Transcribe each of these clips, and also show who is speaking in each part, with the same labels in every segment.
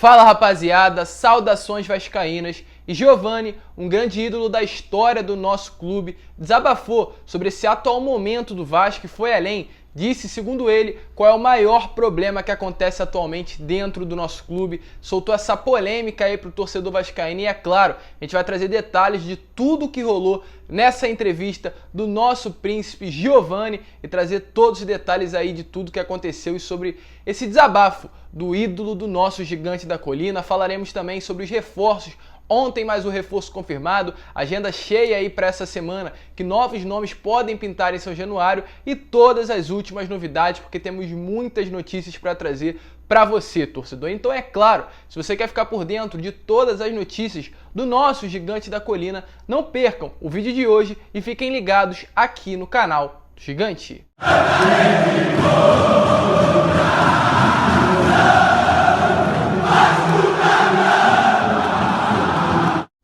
Speaker 1: Fala rapaziada, saudações vascaínas. E Giovani, um grande ídolo da história do nosso clube, desabafou sobre esse atual momento do Vasco e foi além. Disse, segundo ele, qual é o maior problema que acontece atualmente dentro do nosso clube. Soltou essa polêmica aí pro torcedor vascaíno e é claro, a gente vai trazer detalhes de tudo que rolou nessa entrevista do nosso príncipe Giovani e trazer todos os detalhes aí de tudo que aconteceu e sobre esse desabafo do ídolo do nosso gigante da colina. Falaremos também sobre os reforços. Ontem mais um reforço confirmado, agenda cheia aí para essa semana, que novos nomes podem pintar em São Januário e todas as últimas novidades, porque temos muitas notícias para trazer para você, torcedor. Então é claro, se você quer ficar por dentro de todas as notícias do nosso gigante da colina, não percam o vídeo de hoje e fiquem ligados aqui no canal do Gigante.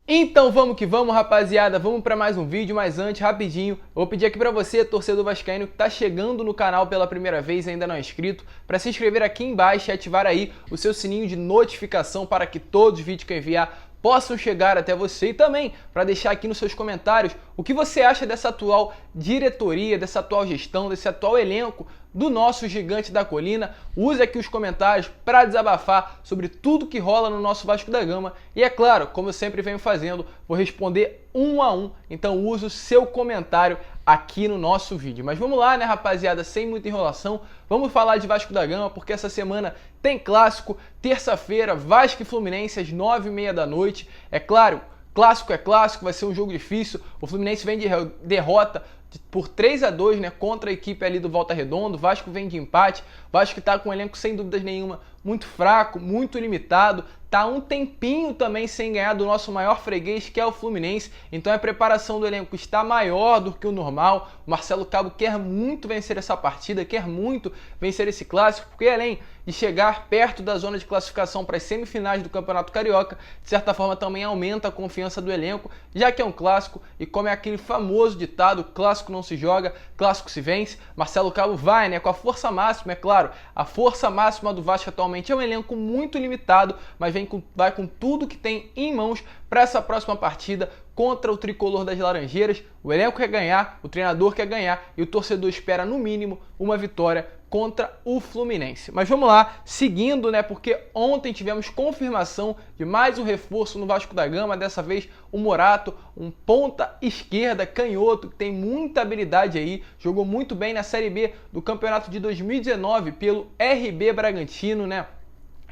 Speaker 1: Então vamos que vamos, rapaziada, vamos para mais um vídeo, mas antes, rapidinho, eu vou pedir aqui para você, torcedor vascaíno que está chegando no canal pela primeira vez e ainda não é inscrito, para se inscrever aqui embaixo e ativar aí o seu sininho de notificação para que todos os vídeos que eu enviar possam chegar até você e também para deixar aqui nos seus comentários o que você acha dessa atual diretoria, dessa atual gestão, desse atual elenco do nosso gigante da colina. Use aqui os comentários para desabafar sobre tudo que rola no nosso Vasco da Gama e é claro, como eu sempre venho fazendo, vou responder um a um, então use o seu comentário aqui no nosso vídeo. Mas vamos lá, né, rapaziada, sem muita enrolação, vamos falar de Vasco da Gama, porque essa semana tem clássico, terça-feira, Vasco e Fluminense às 9h30 da noite. É claro, clássico é clássico, vai ser um jogo difícil, o Fluminense vem de derrota por 3-2, né, contra a equipe ali do Volta Redonda. O Vasco vem de empate, o Vasco que tá com um elenco sem dúvidas nenhuma muito fraco, muito limitado, tá um tempinho também sem ganhar do nosso maior freguês, que é o Fluminense, então a preparação do elenco está maior do que o normal. O Marcelo Cabo quer muito vencer essa partida, quer muito vencer esse clássico, porque além de chegar perto da zona de classificação para as semifinais do Campeonato Carioca, de certa forma também aumenta a confiança do elenco, já que é um clássico e como é aquele famoso ditado, clássico não se joga, clássico se vence. Marcelo Cabo vai, né, com a força máxima, é claro, a força máxima do Vasco atualmente é um elenco muito limitado, mas vai com tudo que tem em mãos para essa próxima partida contra o tricolor das Laranjeiras. O elenco quer ganhar, o treinador quer ganhar e o torcedor espera no mínimo uma vitória contra o Fluminense. Mas vamos lá, seguindo, né, porque ontem tivemos confirmação de mais um reforço no Vasco da Gama, dessa vez o Morato, um ponta esquerda canhoto, que tem muita habilidade aí, jogou muito bem na Série B do Campeonato de 2019 pelo RB Bragantino, né,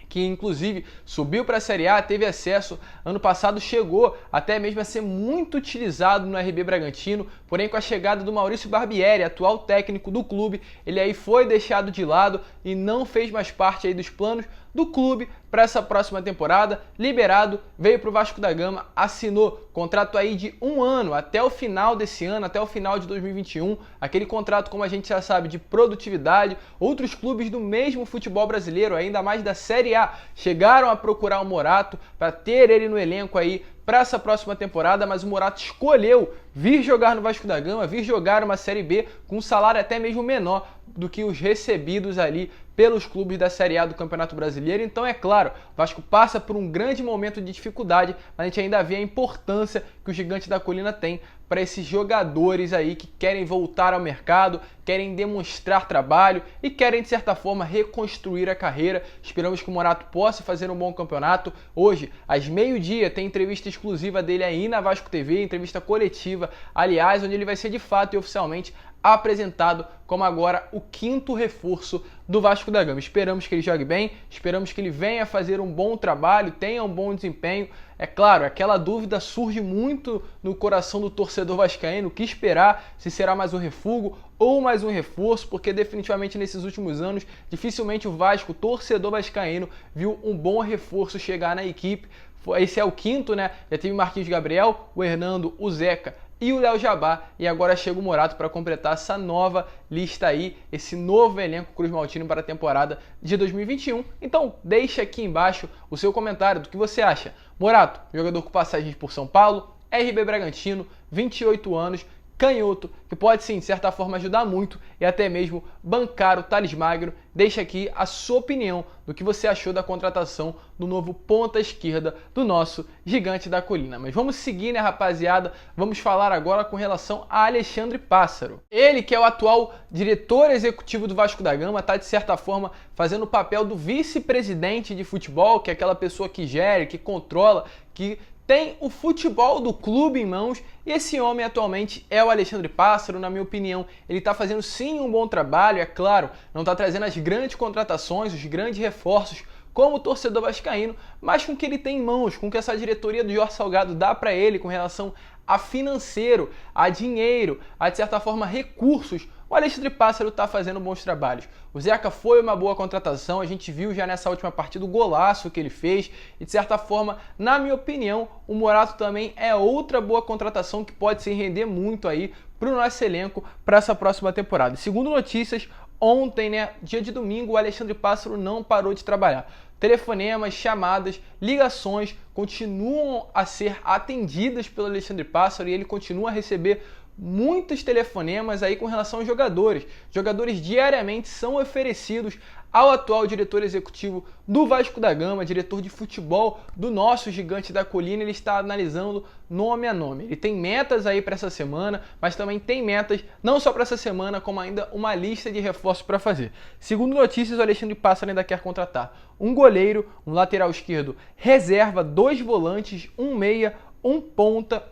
Speaker 1: que inclusive subiu para a Série A, teve acesso, ano passado chegou até mesmo a ser muito utilizado no RB Bragantino, porém com a chegada do Maurício Barbieri, atual técnico do clube, ele aí foi deixado de lado e não fez mais parte aí dos planos do clube para essa próxima temporada. Liberado, veio para o Vasco da Gama, assinou contrato aí de 1 ano até o final desse ano, até o final de 2021, aquele contrato, como a gente já sabe, de produtividade. Outros clubes do mesmo futebol brasileiro, ainda mais da Série A, chegaram a procurar o Morato para ter ele no elenco aí para essa próxima temporada, mas o Morato escolheu vir jogar no Vasco da Gama, vir jogar uma Série B com um salário até mesmo menor do que os recebidos ali pelos clubes da Série A do Campeonato Brasileiro. Então é claro, o Vasco passa por um grande momento de dificuldade, mas a gente ainda vê a importância que o Gigante da Colina tem para esses jogadores aí que querem voltar ao mercado, querem demonstrar trabalho e querem, de certa forma, reconstruir a carreira. Esperamos que o Morato possa fazer um bom campeonato. Hoje, às meio-dia, tem entrevista exclusiva dele aí na Vasco TV, entrevista coletiva, aliás, onde ele vai ser de fato e oficialmente apresentado como agora o 5º reforço do Vasco da Gama. Esperamos que ele jogue bem, esperamos que ele venha fazer um bom trabalho, tenha um bom desempenho. É claro, aquela dúvida surge muito no coração do torcedor vascaíno, o que esperar, se será mais um refúgio ou mais um reforço, porque definitivamente nesses últimos anos, dificilmente o Vasco, o torcedor vascaíno, viu um bom reforço chegar na equipe. Esse é o 5º, né? Já teve o Marquinhos Gabriel, o Hernando, o Zeca e o Léo Jabá, e agora chega o Morato para completar essa nova lista aí, esse novo elenco Cruz Maltino para a temporada de 2021. Então deixa aqui embaixo o seu comentário do que você acha. Morato, jogador com passagens por São Paulo, RB Bragantino, 28 anos, canhoto, que pode sim, de certa forma, ajudar muito e até mesmo bancar o Thales Magno. Deixa aqui a sua opinião do que você achou da contratação do novo ponta esquerda do nosso gigante da colina. Mas vamos seguir, né, rapaziada? Vamos falar agora com relação a Alexandre Pássaro. Ele, que é o atual diretor executivo do Vasco da Gama, está de certa forma fazendo o papel do vice-presidente de futebol, que é aquela pessoa que gere, que controla, que tem o futebol do clube em mãos, e esse homem atualmente é o Alexandre Pássaro. Na minha opinião, ele está fazendo sim um bom trabalho, é claro, não está trazendo as grandes contratações, os grandes reforços como o torcedor vascaíno, mas com o que ele tem em mãos, com o que essa diretoria do Jorge Salgado dá para ele com relação a financeiro, a dinheiro, a de certa forma recursos, o Alexandre Pássaro está fazendo bons trabalhos. O Zeca foi uma boa contratação, a gente viu já nessa última partida o golaço que ele fez e de certa forma, na minha opinião, o Morato também é outra boa contratação que pode se render muito aí para o nosso elenco para essa próxima temporada. Segundo notícias, ontem, né, dia de domingo, o Alexandre Pássaro não parou de trabalhar. Telefonemas, chamadas, ligações continuam a ser atendidas pelo Alexandre Pássaro e ele continua a receber muitos telefonemas aí com relação aos jogadores. Jogadores diariamente são oferecidos ao atual diretor executivo do Vasco da Gama, diretor de futebol do nosso gigante da colina. Ele está analisando nome a nome. Ele tem metas aí para essa semana, mas também tem metas não só para essa semana, como ainda uma lista de reforços para fazer. Segundo notícias, o Alexandre Pássaro ainda quer contratar um goleiro, um lateral esquerdo reserva, 2 volantes, um meia, um ponta,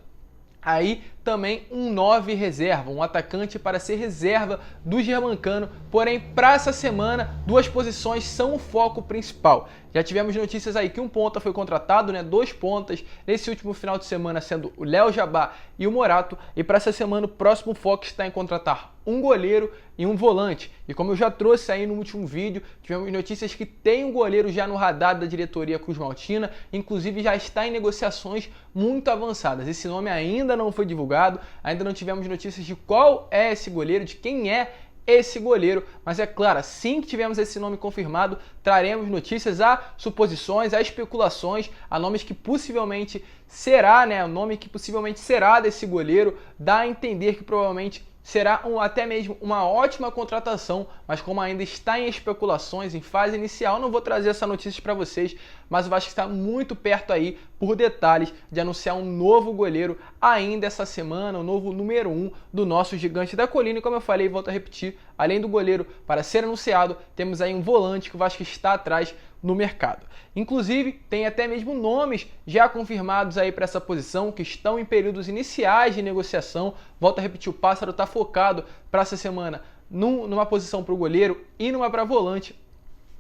Speaker 1: aí também um 9 reserva, um atacante para ser reserva do Germancano. Porém, para essa semana, 2 posições são o foco principal. Já tivemos notícias aí que um ponta foi contratado, né? 2 pontas nesse último final de semana, sendo o Léo Jabá e o Morato. E para essa semana, o próximo foco está em contratar um goleiro e um volante. E como eu já trouxe aí no último vídeo, tivemos notícias que tem um goleiro já no radar da diretoria Cruz Maltina, inclusive já está em negociações muito avançadas. Esse nome ainda não foi divulgado, ainda não tivemos notícias de qual é esse goleiro, de quem é esse goleiro, mas é claro, assim que tivermos esse nome confirmado, traremos notícias, a suposições, a especulações, a nomes que possivelmente será, né, o nome que possivelmente será desse goleiro, dá a entender que provavelmente será até mesmo uma ótima contratação, mas como ainda está em especulações, em fase inicial, não vou trazer essa notícia para vocês, mas o Vasco está muito perto aí, por detalhes, de anunciar um novo goleiro ainda essa semana, o novo número 1 do nosso gigante da colina. E como eu falei, volto a repetir, além do goleiro para ser anunciado, temos aí um volante que o Vasco está atrás no mercado. Inclusive, tem até mesmo nomes já confirmados aí para essa posição, que estão em períodos iniciais de negociação. Volto a repetir, o Pássaro está focado para essa semana numa posição para o goleiro e numa para volante.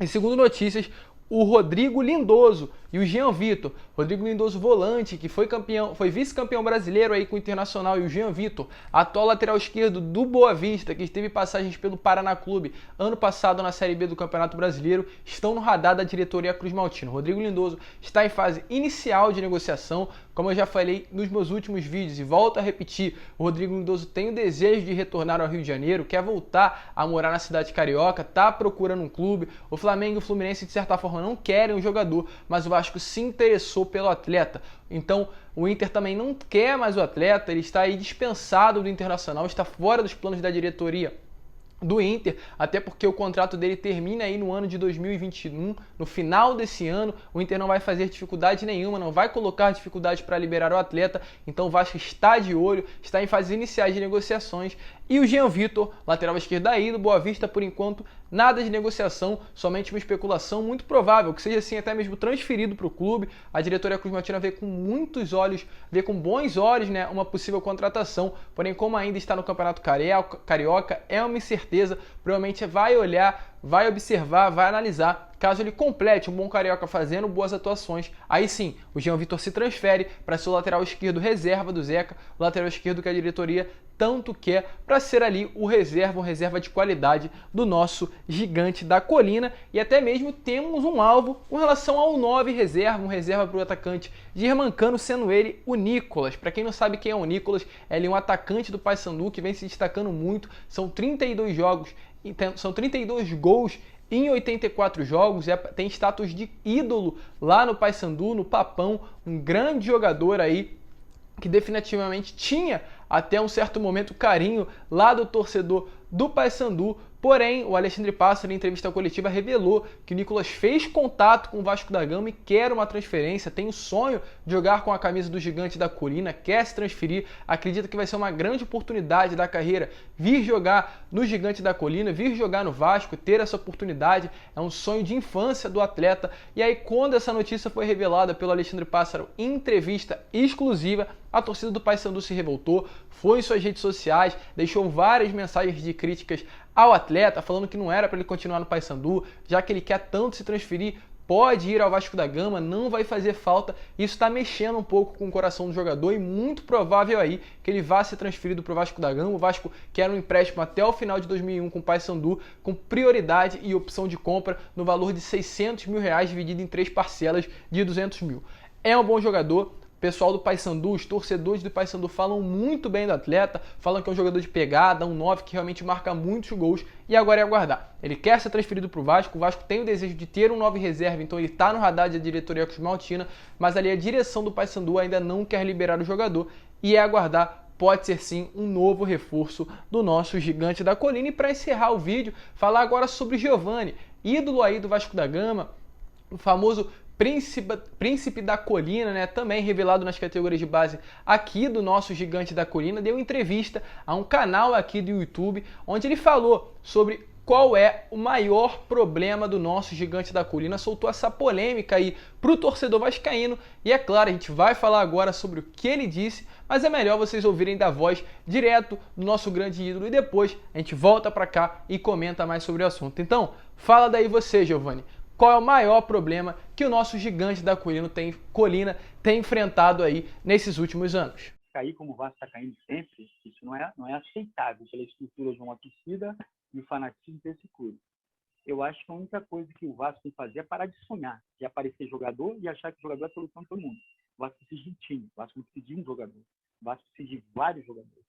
Speaker 1: E segundo notícias, o Rodrigo Lindoso e o Jean Vitor. Rodrigo Lindoso, volante, que foi vice-campeão brasileiro aí com o Internacional, e o Jean Vitor, atual lateral esquerdo do Boa Vista, que teve passagens pelo Paraná Clube ano passado na Série B do Campeonato Brasileiro, estão no radar da diretoria Cruz Maltina. Rodrigo Lindoso está em fase inicial de negociação, como eu já falei nos meus últimos vídeos, e volto a repetir, o Rodrigo Lindoso tem o desejo de retornar ao Rio de Janeiro, quer voltar a morar na cidade carioca, está procurando um clube. O Flamengo e o Fluminense, de certa forma, não querem o jogador, mas o Vasco se interessou pelo atleta. Então o Inter também não quer mais o atleta, ele está aí dispensado do Internacional, está fora dos planos da diretoria do Inter, até porque o contrato dele termina aí no ano de 2021, no final desse ano. O Inter não vai fazer dificuldade nenhuma, não vai colocar dificuldade para liberar o atleta, então o Vasco está de olho, está em fases iniciais de negociações. E o Jean Vitor, lateral esquerdo aí do Boa Vista, por enquanto nada de negociação, somente uma especulação, muito provável que seja assim até mesmo transferido para o clube. A diretoria Cruz Maltina vê com muitos olhos, vê com bons olhos, né, uma possível contratação, porém como ainda está no Campeonato Carioca, é uma incerteza, provavelmente vai olhar, vai observar, vai analisar. Caso ele complete um bom carioca fazendo boas atuações, aí sim, o Jean Vitor se transfere para ser o lateral esquerdo reserva do Zeca, o lateral esquerdo que a diretoria tanto quer para ser ali um reserva de qualidade do nosso gigante da colina. E até mesmo temos um alvo com relação ao 9 reserva, um reserva para o atacante Germancano, sendo ele o Nicolas. Para quem não sabe quem é o Nicolas, ele é um atacante do Paysandu que vem se destacando muito, são 32 jogos, são 32 gols em 84 jogos, tem status de ídolo lá no Paysandu, no Papão, um grande jogador aí que definitivamente tinha até um certo momento carinho lá do torcedor do Paysandu. Porém, o Alexandre Pássaro, em entrevista coletiva, revelou que o Nicolas fez contato com o Vasco da Gama e quer uma transferência, tem o sonho de jogar com a camisa do Gigante da Colina, quer se transferir, acredita que vai ser uma grande oportunidade da carreira vir jogar no Gigante da Colina, vir jogar no Vasco, ter essa oportunidade, é um sonho de infância do atleta. E aí, quando essa notícia foi revelada pelo Alexandre Pássaro em entrevista exclusiva, a torcida do Paysandu se revoltou, foi em suas redes sociais, deixou várias mensagens de críticas ao atleta, falando que não era para ele continuar no Paysandu, já que ele quer tanto se transferir, pode ir ao Vasco da Gama, não vai fazer falta. Isso está mexendo um pouco com o coração do jogador e muito provável aí que ele vá ser transferido para o Vasco da Gama. O Vasco quer um empréstimo até o final de 2001 com o Paysandu, com prioridade e opção de compra no valor de R$600 mil, dividido em 3 parcelas de 200 mil. É um bom jogador. O pessoal do Paysandu, os torcedores do Paysandu falam muito bem do atleta, falam que é um jogador de pegada, um 9 que realmente marca muitos gols, e agora é aguardar. Ele quer ser transferido para o Vasco tem o desejo de ter um 9 reserva, então ele está no radar da diretoria Cruz-Maltina, mas ali a direção do Paysandu ainda não quer liberar o jogador, e é aguardar. Pode ser sim um novo reforço do nosso Gigante da Colina. E para encerrar o vídeo, falar agora sobre o Giovani, ídolo aí do Vasco da Gama, o famoso Príncipe da Colina, né, também revelado nas categorias de base aqui do nosso Gigante da Colina, deu entrevista a um canal aqui do YouTube, onde ele falou sobre qual é o maior problema do nosso Gigante da Colina, soltou essa polêmica aí pro torcedor vascaíno, e é claro, a gente vai falar agora sobre o que ele disse, mas é melhor vocês ouvirem da voz direto do nosso grande ídolo, e depois a gente volta para cá e comenta mais sobre o assunto. Então, fala daí você, Giovani. Qual é o maior problema que o nosso Gigante da Colina tem enfrentado aí nesses últimos anos?
Speaker 2: Cair como o Vasco está caindo sempre, isso não é aceitável pela estrutura de uma torcida e o fanatismo desse clube. Eu acho que a única coisa que o Vasco tem que fazer é parar de sonhar, de aparecer jogador e achar que o jogador é a solução de todo mundo. O Vasco precisa de um time, o Vasco não precisa de um jogador, o Vasco precisa de vários jogadores.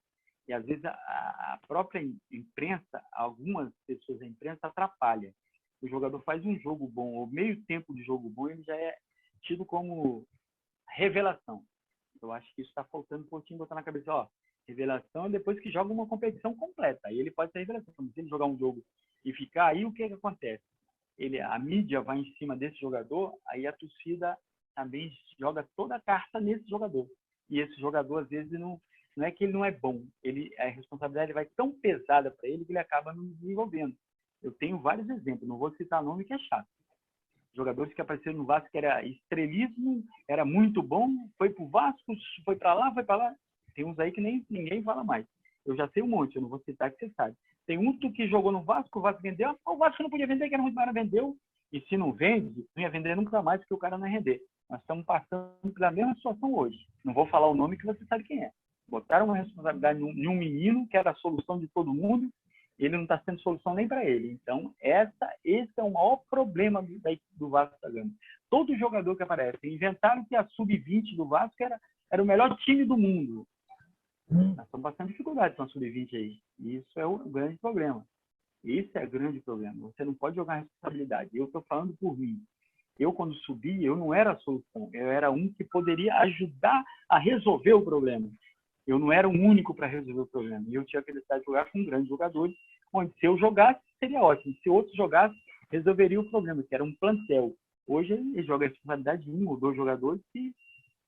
Speaker 2: E às vezes a própria imprensa, algumas pessoas da imprensa atrapalham. O jogador faz um jogo bom, ou meio tempo de jogo bom, ele já é tido como revelação. Eu acho que isso está faltando um pouquinho, botar na cabeça, ó, revelação é depois que joga uma competição completa. Aí ele pode ser revelação. Se ele jogar um jogo e ficar, aí o que acontece? A mídia vai em cima desse jogador, aí a torcida também joga toda a carta nesse jogador. E esse jogador, às vezes, não é que ele não é bom. A responsabilidade vai tão pesada para ele que ele acaba não desenvolvendo. Eu tenho vários exemplos, não vou citar nome que é chato. Jogadores que apareceram no Vasco que era estrelismo, era muito bom, foi pro Vasco, foi para lá. Tem uns aí que nem ninguém fala mais. Eu já sei um monte, eu não vou citar que você sabe. Tem um que jogou no Vasco, o Vasco vendeu, o Vasco não podia vender, que era muito mais, vendeu. E se não vende, não ia vender nunca mais, porque o cara não ia render. Nós estamos passando pela mesma situação hoje. Não vou falar o nome que você sabe quem é. Botaram uma responsabilidade em um menino que era a solução de todo mundo, ele não está sendo solução nem para ele. Então, esse é o maior problema do Vasco da Gama. Todo jogador que aparece, inventaram que a sub-20 do Vasco era o melhor time do mundo. Nós estamos passando dificuldade com a sub-20 aí. E isso é o grande problema. Esse é o grande problema. Você não pode jogar responsabilidade. Eu estou falando por mim. Eu, quando subi, eu não era a solução. Eu era um que poderia ajudar a resolver o problema. Eu não era o único para resolver o problema. E eu tinha a felicidade de jogar com grandes jogadores, onde se eu jogasse, seria ótimo. Se outros jogassem, resolveria o problema, que era um plantel. Hoje ele joga a responsabilidade de 1 ou 2 jogadores e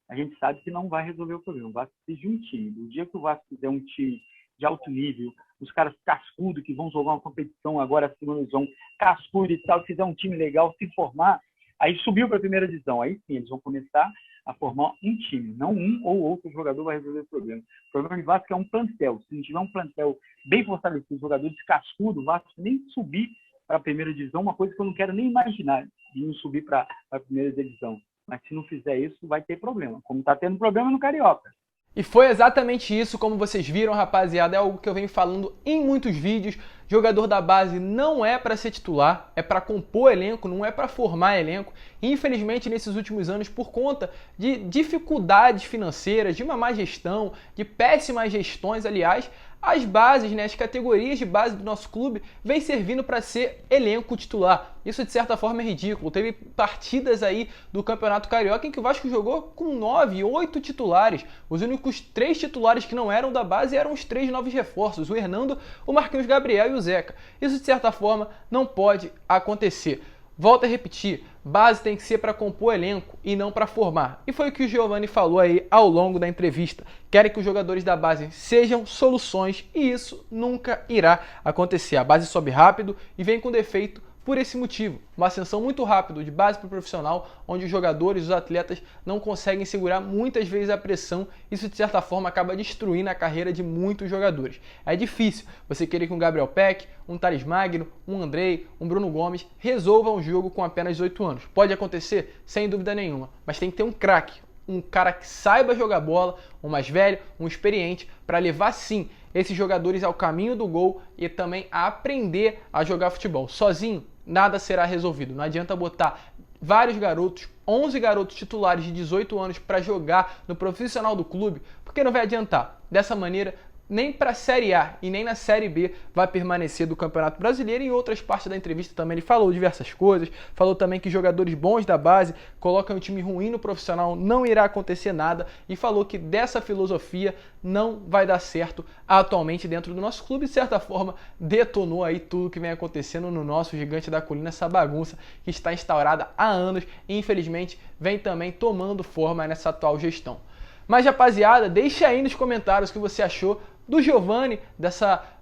Speaker 2: a gente sabe que não vai resolver o problema. O Vasco precisa de um time. No dia que o Vasco fizer um time de alto nível, os caras cascudos que vão jogar uma competição agora, a segunda divisão, cascudo e tal, fizer um time legal, se formar, aí subiu para a primeira divisão. Aí sim, eles vão começar a formar um time, não um ou outro jogador vai resolver o problema. O problema do Vasco é um plantel. Se não tiver um plantel bem fortalecido, jogadores cascudos, o Vasco nem subir para a primeira divisão, uma coisa que eu não quero nem imaginar, de não subir para a primeira divisão. Mas se não fizer isso, vai ter problema, como está tendo problema no Carioca.
Speaker 1: E foi exatamente isso, como vocês viram, rapaziada, é algo que eu venho falando em muitos vídeos. Jogador da base não é para ser titular, é para compor elenco, não é para formar elenco. E, infelizmente, nesses últimos anos, por conta de dificuldades financeiras, de uma má gestão, de péssimas gestões, aliás, as bases, né, as categorias de base do nosso clube vêm servindo para ser elenco titular. Isso de certa forma é ridículo. Teve partidas aí do Campeonato Carioca em que o Vasco jogou com 9, 8 titulares. Os únicos 3 titulares que não eram da base eram os 3 novos reforços, o Hernando, o Marquinhos Gabriel e o Zeca. Isso de certa forma não pode acontecer. Volto a repetir, base tem que ser para compor elenco e não para formar. E foi o que o Giovani falou aí ao longo da entrevista. Querem que os jogadores da base sejam soluções e isso nunca irá acontecer. A base sobe rápido e vem com defeito por esse motivo. Uma ascensão muito rápida de base para o profissional, onde os jogadores, os atletas não conseguem segurar muitas vezes a pressão. Isso de certa forma acaba destruindo a carreira de muitos jogadores. É difícil você querer que um Gabriel Peck, um Thales Magno, um Andrei, um Bruno Gomes resolvam um jogo com apenas 18 anos. Pode acontecer? Sem dúvida nenhuma. Mas tem que ter um craque, um cara que saiba jogar bola, um mais velho, um experiente, para levar sim esses jogadores ao caminho do gol e também a aprender a jogar futebol. Sozinho, nada será resolvido. Não adianta botar vários garotos, 11 garotos titulares de 18 anos para jogar no profissional do clube, porque não vai adiantar. Dessa maneira, nem para a Série A e nem na Série B vai permanecer do Campeonato Brasileiro. E em outras partes da entrevista também ele falou diversas coisas, falou também que jogadores bons da base colocam um time ruim no profissional, não irá acontecer nada, e falou que dessa filosofia não vai dar certo atualmente dentro do nosso clube. De certa forma, detonou aí tudo que vem acontecendo no nosso Gigante da Colina, essa bagunça que está instaurada há anos e infelizmente vem também tomando forma nessa atual gestão. Mas rapaziada, deixa aí nos comentários o que você achou do Giovani,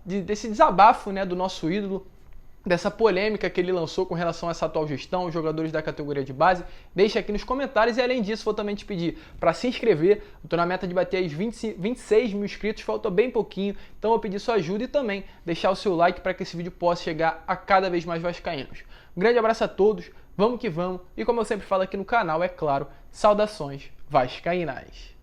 Speaker 1: desse desabafo, né, do nosso ídolo, dessa polêmica que ele lançou com relação a essa atual gestão, os jogadores da categoria de base. Deixa aqui nos comentários e além disso vou também te pedir para se inscrever. Eu tô na meta de bater as 26 mil inscritos, falta bem pouquinho, então eu vou pedir sua ajuda e também deixar o seu like para que esse vídeo possa chegar a cada vez mais vascaínos. Um grande abraço a todos, vamos que vamos, e como eu sempre falo aqui no canal, é claro, saudações vascaínas.